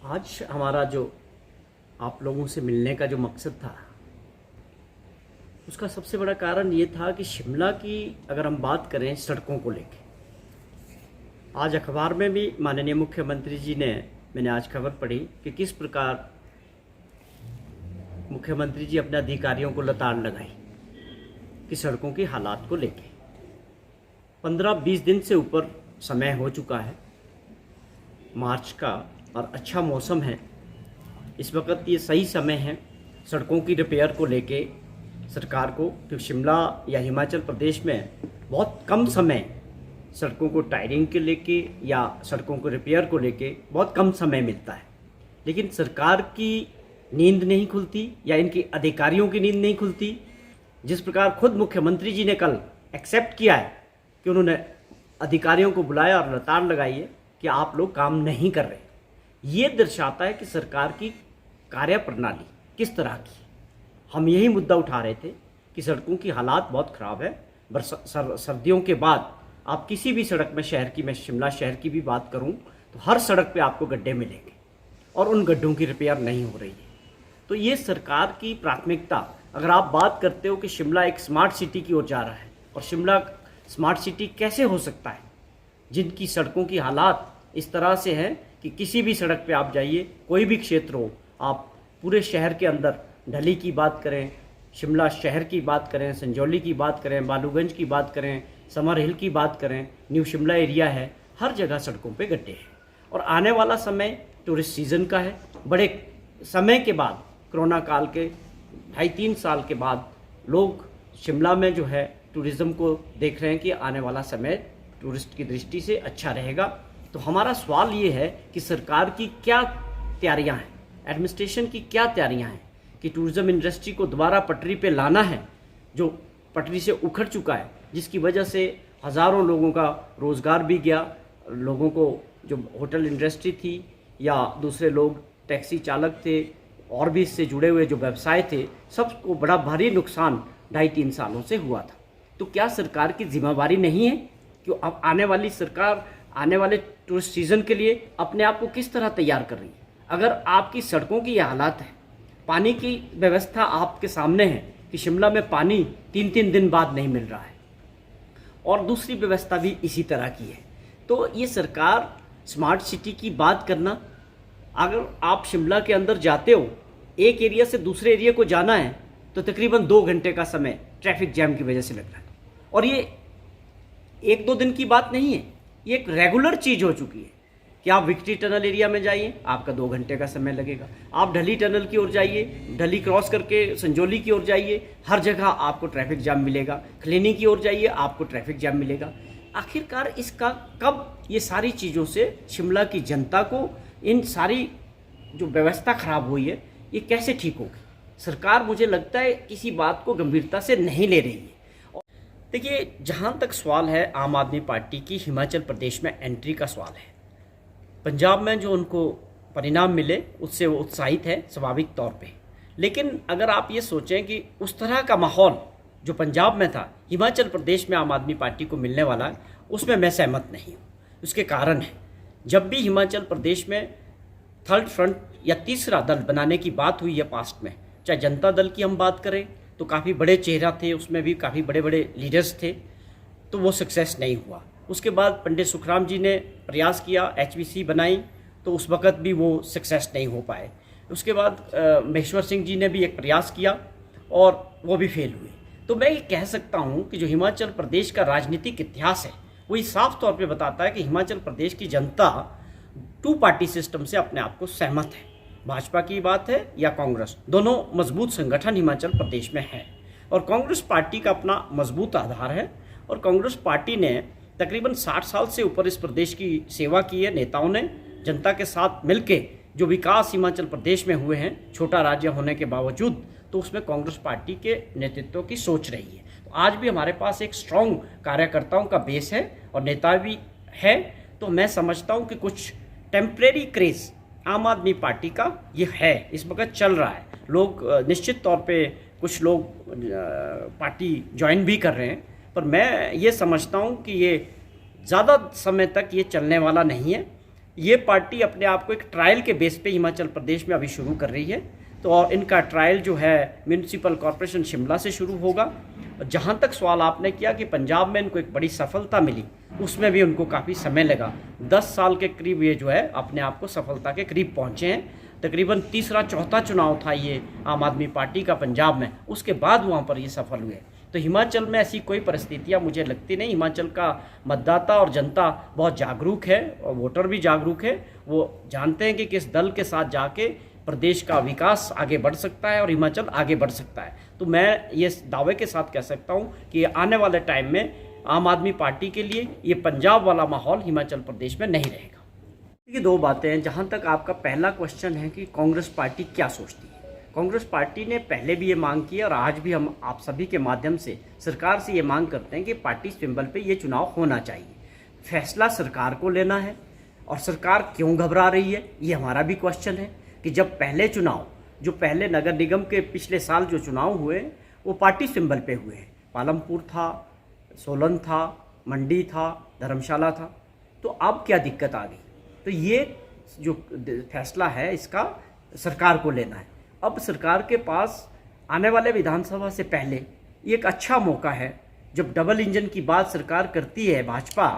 आज हमारा जो आप लोगों से मिलने का जो मकसद था, उसका सबसे बड़ा कारण ये था कि शिमला की अगर हम बात करें सड़कों को लेके, आज अखबार में भी माननीय मुख्यमंत्री जी ने, मैंने आज खबर पढ़ी कि किस प्रकार मुख्यमंत्री जी अपने अधिकारियों को लताड़ लगाई कि सड़कों की हालात को लेके 15-20 दिन से ऊपर समय हो चुका है मार्च का, और अच्छा मौसम है। इस वक्त ये सही समय है सड़कों की रिपेयर को लेके सरकार को, क्योंकि शिमला या हिमाचल प्रदेश में बहुत कम समय सड़कों को टायरिंग के लेके या सड़कों को रिपेयर को लेके बहुत कम समय मिलता है। लेकिन सरकार की नींद नहीं खुलती या इनकी अधिकारियों की नींद नहीं खुलती। जिस प्रकार खुद मुख्यमंत्री जी ने कल एक्सेप्ट किया है कि उन्होंने अधिकारियों को बुलाया और लताड़ लगाई है कि आप लोग काम नहीं कर रहे, ये दर्शाता है कि सरकार की कार्यप्रणाली किस तरह की। हम यही मुद्दा उठा रहे थे कि सड़कों की हालात बहुत ख़राब है। सर्दियों के बाद आप किसी भी सड़क में, शहर की, मैं शिमला शहर की भी बात करूं तो हर सड़क पे आपको गड्ढे मिलेंगे और उन गड्ढों की रिपेयर नहीं हो रही है। तो ये सरकार की प्राथमिकता, अगर आप बात करते हो कि शिमला एक स्मार्ट सिटी की ओर जा रहा है, और शिमला स्मार्ट सिटी कैसे हो सकता है जिनकी सड़कों की हालात इस तरह से हैं कि किसी भी सड़क पे आप जाइए, कोई भी क्षेत्र हो, आप पूरे शहर के अंदर ढली की बात करें, शिमला शहर की बात करें, संजौली की बात करें, बालूगंज की बात करें, समर हिल की बात करें, न्यू शिमला एरिया है, हर जगह सड़कों पे गड्ढे हैं। और आने वाला समय टूरिस्ट सीज़न का है। बड़े समय के बाद, कोरोना काल के 2.5-3 साल के बाद लोग शिमला में जो है टूरिज़्म को देख रहे हैं कि आने वाला समय टूरिस्ट की दृष्टि से अच्छा रहेगा। तो हमारा सवाल ये है कि सरकार की क्या तैयारियां हैं, एडमिनिस्ट्रेशन की क्या तैयारियां हैं कि टूरिज़्म इंडस्ट्री को दोबारा पटरी पे लाना है, जो पटरी से उखड़ चुका है, जिसकी वजह से हज़ारों लोगों का रोज़गार भी गया। लोगों को जो होटल इंडस्ट्री थी या दूसरे लोग टैक्सी चालक थे और भी इससे जुड़े हुए जो व्यवसाय थे, सबको बड़ा भारी नुकसान 2.5-3 सालों से हुआ था। तो क्या सरकार की जिम्मेवारी नहीं है कि अब आने वाली सरकार आने वाले टूरिस्ट सीज़न के लिए अपने आप को किस तरह तैयार कर रही है? अगर आपकी सड़कों की ये हालात है, पानी की व्यवस्था आपके सामने है कि शिमला में पानी 3-3 दिन बाद नहीं मिल रहा है, और दूसरी व्यवस्था भी इसी तरह की है। तो ये सरकार स्मार्ट सिटी की बात करना, अगर आप शिमला के अंदर जाते हो, एक एरिया से दूसरे एरिया को जाना है तो तकरीबन 2 घंटे का समय ट्रैफिक जैम की वजह से लग रहा है। और ये 1-2 दिन की बात नहीं है, ये एक रेगुलर चीज़ हो चुकी है कि आप विक्ट्री टनल एरिया में जाइए, आपका 2 घंटे का समय लगेगा। आप ढली टनल की ओर जाइए, ढली क्रॉस करके संजौली की ओर जाइए, हर जगह आपको ट्रैफिक जाम मिलेगा। खलीनी की ओर जाइए, आपको ट्रैफिक जाम मिलेगा। आखिरकार इसका कब ये सारी चीज़ों से शिमला की जनता को, इन सारी जो व्यवस्था खराब हुई है, ये कैसे ठीक होगी? सरकार, मुझे लगता है, किसी बात को गंभीरता से नहीं ले रही है। देखिए, जहाँ तक सवाल है आम आदमी पार्टी की हिमाचल प्रदेश में एंट्री का सवाल है, पंजाब में जो उनको परिणाम मिले उससे वो उत्साहित है स्वाभाविक तौर पे। लेकिन अगर आप ये सोचें कि उस तरह का माहौल जो पंजाब में था, हिमाचल प्रदेश में आम आदमी पार्टी को मिलने वाला है, उसमें मैं सहमत नहीं हूँ। उसके कारण है, जब भी हिमाचल प्रदेश में थर्ड फ्रंट या तीसरा दल बनाने की बात हुई है पास्ट में, चाहे जनता दल की हम बात करें तो काफ़ी बड़े चेहरा थे, उसमें भी काफ़ी बड़े बड़े लीडर्स थे, तो वो सक्सेस नहीं हुआ। उसके बाद पंडित सुखराम जी ने प्रयास किया, HVC बनाई, तो उस वक़्त भी वो सक्सेस नहीं हो पाए। उसके बाद महेश्वर सिंह जी ने भी एक प्रयास किया और वो भी फेल हुए। तो मैं ये कह सकता हूँ कि जो हिमाचल प्रदेश का राजनीतिक इतिहास है, वो ये साफ तौर पे बताता है कि हिमाचल प्रदेश की जनता 2 पार्टी सिस्टम से अपने आप को सहमत है। भाजपा की बात है या कांग्रेस, दोनों मजबूत संगठन हिमाचल प्रदेश में हैं, और कांग्रेस पार्टी का अपना मजबूत आधार है। और कांग्रेस पार्टी ने तकरीबन 60 साल से ऊपर इस प्रदेश की सेवा की है। नेताओं ने जनता के साथ मिलके जो विकास हिमाचल प्रदेश में हुए हैं, छोटा राज्य होने के बावजूद, तो उसमें कांग्रेस पार्टी के नेतृत्व की सोच रही है। तो आज भी हमारे पास एक स्ट्रॉन्ग कार्यकर्ताओं का बेस है और नेता भी है। तो मैं समझता हूँ कि कुछ टेम्परेरी क्रेज़ आम आदमी पार्टी का ये है, इस वक्त चल रहा है। लोग निश्चित तौर पे कुछ लोग पार्टी ज्वाइन भी कर रहे हैं, पर मैं ये समझता हूँ कि ये ज़्यादा समय तक ये चलने वाला नहीं है। ये पार्टी अपने आप को एक ट्रायल के बेस पे हिमाचल प्रदेश में अभी शुरू कर रही है। तो और इनका ट्रायल जो है म्यूनिसिपल कॉरपोरेशन शिमला से शुरू होगा। जहाँ तक सवाल आपने किया कि पंजाब में इनको एक बड़ी सफलता मिली, उसमें भी उनको काफ़ी समय लगा। 10 साल के करीब ये जो है अपने आप को सफलता के करीब पहुँचे हैं। तकरीबन तीसरा चौथा चुनाव था ये आम आदमी पार्टी का पंजाब में, उसके बाद वहाँ पर ये सफल हुए। तो हिमाचल में ऐसी कोई परिस्थितियाँ मुझे लगती नहीं। हिमाचल का मतदाता और जनता बहुत जागरूक है और वोटर भी जागरूक है। वो जानते हैं कि किस दल के साथ जाके प्रदेश का विकास आगे बढ़ सकता है और हिमाचल आगे बढ़ सकता है। तो मैं ये दावे के साथ कह सकता हूँ कि आने वाले टाइम में आम आदमी पार्टी के लिए ये पंजाब वाला माहौल हिमाचल प्रदेश में नहीं रहेगा। ये दो बातें हैं। जहाँ तक आपका पहला क्वेश्चन है कि कांग्रेस पार्टी क्या सोचती है, कांग्रेस पार्टी ने पहले भी ये मांग की और आज भी हम आप सभी के माध्यम से सरकार से ये मांग करते हैं कि पार्टी सिंबल पे ये चुनाव होना चाहिए। फैसला सरकार को लेना है और सरकार क्यों घबरा रही है, ये हमारा भी क्वेश्चन है कि जब पहले चुनाव जो पहले नगर निगम के पिछले साल जो चुनाव हुए वो पार्टी सिंबल पे हुए हैं। पालमपुर था, सोलन था, मंडी था, धर्मशाला था। तो अब क्या दिक्कत आ गई? तो ये जो फैसला है इसका सरकार को लेना है। अब सरकार के पास आने वाले विधानसभा से पहले ये एक अच्छा मौका है, जब डबल इंजन की बात सरकार करती है भाजपा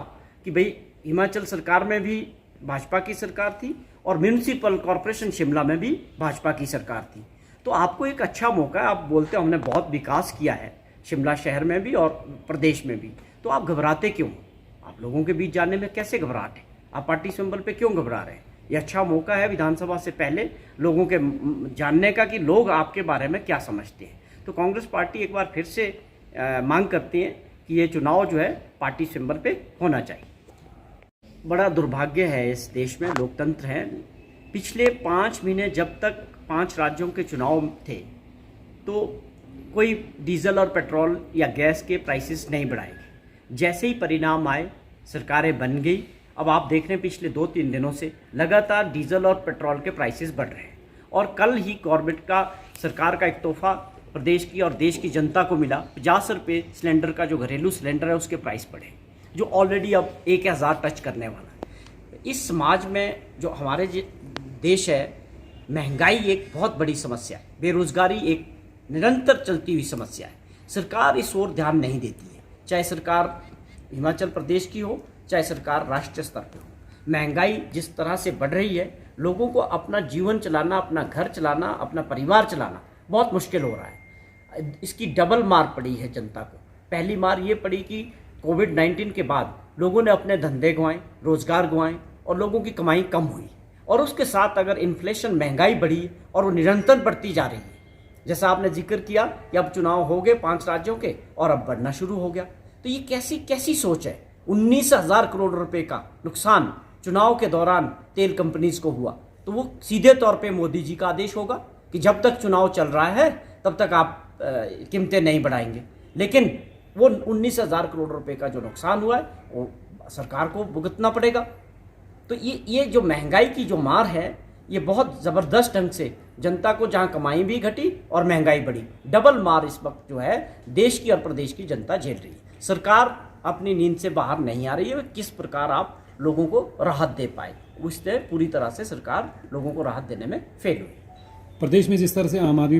कि भाई हिमाचल सरकार में भी भाजपा की सरकार थी और म्यूनिसिपल कॉरपोरेशन शिमला में भी भाजपा की सरकार थी। तो आपको एक अच्छा मौका है। आप बोलते हैं हमने बहुत विकास किया है शिमला शहर में भी और प्रदेश में भी, तो आप घबराते क्यों? आप लोगों के बीच जाने में कैसे घबराहट है? आप पार्टी सिंबल पे क्यों घबरा रहे हैं? ये अच्छा मौका है विधानसभा से पहले लोगों के जानने का कि लोग आपके बारे में क्या समझते हैं। तो कांग्रेस पार्टी एक बार फिर से मांग करती है कि ये चुनाव जो है पार्टी सिंबल पे होना चाहिए। बड़ा दुर्भाग्य है इस देश में, लोकतंत्र है। पिछले 5 महीने जब तक 5 राज्यों के चुनाव थे तो कोई डीजल और पेट्रोल या गैस के प्राइसेस नहीं बढ़ाए गए। जैसे ही परिणाम आए सरकारें बन गई। अब आप देख रहे हैं पिछले 2-3 दिनों से लगातार डीजल और पेट्रोल के प्राइसेस बढ़ रहे हैं। और कल ही गवर्नमेंट का सरकार का एक तोहफा प्रदेश की और देश की जनता को मिला। 50 रुपये सिलेंडर का जो घरेलू सिलेंडर है उसके प्राइस बढ़े, जो ऑलरेडी अब 1000 टच करने वाला है। इस समाज में जो हमारे देश है, महंगाई एक बहुत बड़ी समस्या है, बेरोजगारी एक निरंतर चलती हुई समस्या है। सरकार इस ओर ध्यान नहीं देती है, चाहे सरकार हिमाचल प्रदेश की हो चाहे सरकार राष्ट्रीय स्तर पर हो। महंगाई जिस तरह से बढ़ रही है, लोगों को अपना जीवन चलाना, अपना घर चलाना, अपना परिवार चलाना बहुत मुश्किल हो रहा है। इसकी डबल मार पड़ी है जनता को। पहली मार ये पड़ी कि कोविड-19 के बाद लोगों ने अपने धंधे गंवाए, रोजगार गंवाए और लोगों की कमाई कम हुई। और उसके साथ अगर इन्फ्लेशन, महंगाई बढ़ी और वो निरंतर बढ़ती जा रही है। जैसा आपने जिक्र किया कि अब चुनाव हो गए 5 राज्यों के और अब बढ़ना शुरू हो गया। तो ये कैसी सोच है? 19,000 करोड़ रुपए का नुकसान चुनाव के दौरान तेल कंपनीज को हुआ। तो वो सीधे तौर पे मोदी जी का आदेश होगा कि जब तक चुनाव चल रहा है तब तक आप कीमतें नहीं बढ़ाएंगे। लेकिन वो 19,000 करोड़ रुपए का जो नुकसान हुआ है वो सरकार को भुगतना पड़ेगा। तो ये जो महंगाई की जो मार है ये बहुत ज़बरदस्त ढंग से जनता को, जहाँ कमाई भी घटी और महंगाई बढ़ी, डबल मार इस वक्त जो है देश की और प्रदेश की जनता झेल रही है। सरकार अपनी नींद से बाहर नहीं आ रही है। किस प्रकार आप लोगों को राहत दे पाए, उससे पूरी तरह से सरकार लोगों को राहत देने में फेल हुई। प्रदेश में जिस तरह से आम आदमी